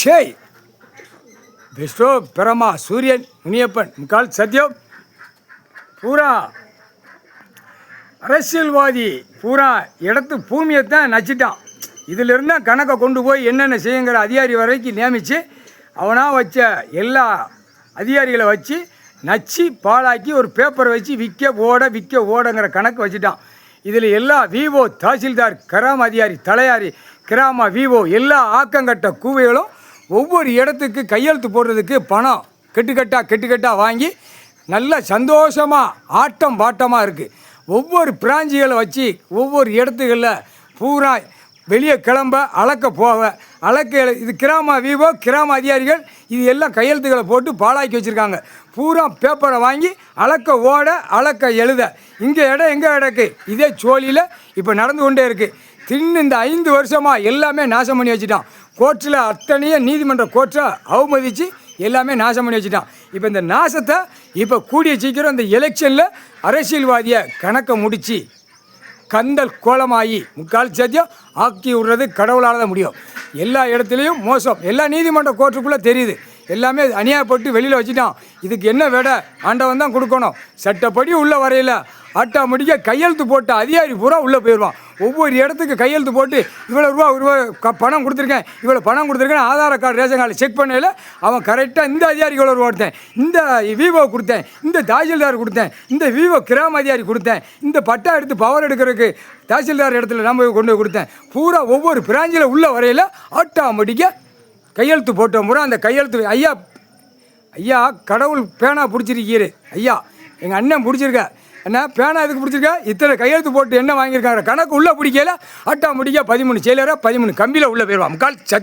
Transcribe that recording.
ஷேய் விஸ்வ பிரமா சூரியன் முனியப்பன் முக்கால் சத்தியம் பூரா அரசியல்வாதி பூரா இடத்து பூமியை தான் நச்சிட்டான். இதிலிருந்து கணக்கை கொண்டு போய் என்னென்ன செய்யுங்கிற அதிகாரி வரைக்கும் நியமித்து அவனாக வச்ச எல்லா அதிகாரிகளை வச்சு நச்சு பாழாக்கி ஒரு பேப்பரை வச்சு விற்க ஓடங்கிற கணக்கு வச்சுட்டான். இதில் எல்லா விவோ தாசில்தார் கிராம அதிகாரி தலையாரி கிராம விவோ எல்லா ஆக்கங்கட்ட கூவைகளும் ஒவ்வொரு இடத்துக்கு கையெழுத்து போடுறதுக்கு பணம் கெட்டுக்கட்டாக வாங்கி நல்ல சந்தோஷமாக ஆட்டம் பாட்டமாக இருக்குது. ஒவ்வொரு பிராஞ்சிகளை வச்சு ஒவ்வொரு இடத்துகளில் பூரா வெளியே கிளம்ப இது கிராம விவோ கிராம அதிகாரிகள் இது எல்லாம் கையெழுத்துக்களை போட்டு பாழாக்கி வச்சுருக்காங்க. பூரா பேப்பரை வாங்கி எழுத இங்கே இடம் எங்கே இடக்கு இதே சோழியில் இப்போ நடந்து கொண்டே இருக்குது. இந்த 5 வருஷமாக எல்லாமே நாசம் பண்ணி வச்சுட்டான். கோர்ட்டில் அத்தனையும் நீதிமன்ற கோர்ட்டை அவமதித்து எல்லாமே நாசம் பண்ணி வச்சுட்டான். இப்போ இந்த நாசத்தை இப்போ கூடிய சீக்கிரம் இந்த எலெக்ஷனில் அரசியல்வாதியை கணக்கை முடித்து கந்தல் கோலமாகி முக்கால் சத்தியம் ஆக்கி விடுறது கடவுளால் தான் முடியும். எல்லா இடத்துலையும் மோசம் எல்லா நீதிமன்ற கோர்ட்டுக்குள்ளே தெரியுது. எல்லாமே அநியாயப்பட்டு வெளியில் வச்சுட்டான். இதுக்கு என்ன விட ஆண்டவன் தான் கொடுக்கணும். சட்டப்படி உள்ள வரையில் ஆட்டோமேட்டிக்காக கையெழுத்து போட்ட அதிகாரி பூரா உள்ளே போயிடுவான். ஒவ்வொரு இடத்துக்கு கையெழுத்து போட்டு இவ்வளோ ரூபா பணம் கொடுத்துருக்கேன் Aadhaar card ration card check பண்ணல அவன் கரெக்டாக இந்த அதிகாரி இவ்வளோ ரூபா கொடுத்தேன், இந்த விவோ கொடுத்தேன், இந்த தாசில்தார் கொடுத்தேன், இந்த விவோ கிராம அதிகாரி கொடுத்தேன், இந்த பட்டா எடுத்து பவர் எடுக்கிறதுக்கு தாசில்தார் இடத்துல நம்ம கொண்டு போய் கொடுத்தேன். பூரா ஒவ்வொரு பிராஞ்சில் உள்ள வரையில் ஆட்டோமேட்டிக்காக கையெழுத்து போட்டோம். பூரா அந்த கையெழுத்து ஐயா கடவுள் பேனா பிடிச்சிருக்கீரு ஐயா, எங்கள் அண்ணன் பிடிச்சிருக்க என்ன பேனா எதுக்கு பிடிச்சிருக்க, இத்தனை கையெழுத்து போட்டு என்ன வாங்கியிருக்காங்க கணக்கு உள்ளே பிடிக்கல ஆட்டோமேட்டிக்காக 13 செயலராக 13 கம்பியில் உள்ளே போயிடுவான் முக்கால் சத்தியம்.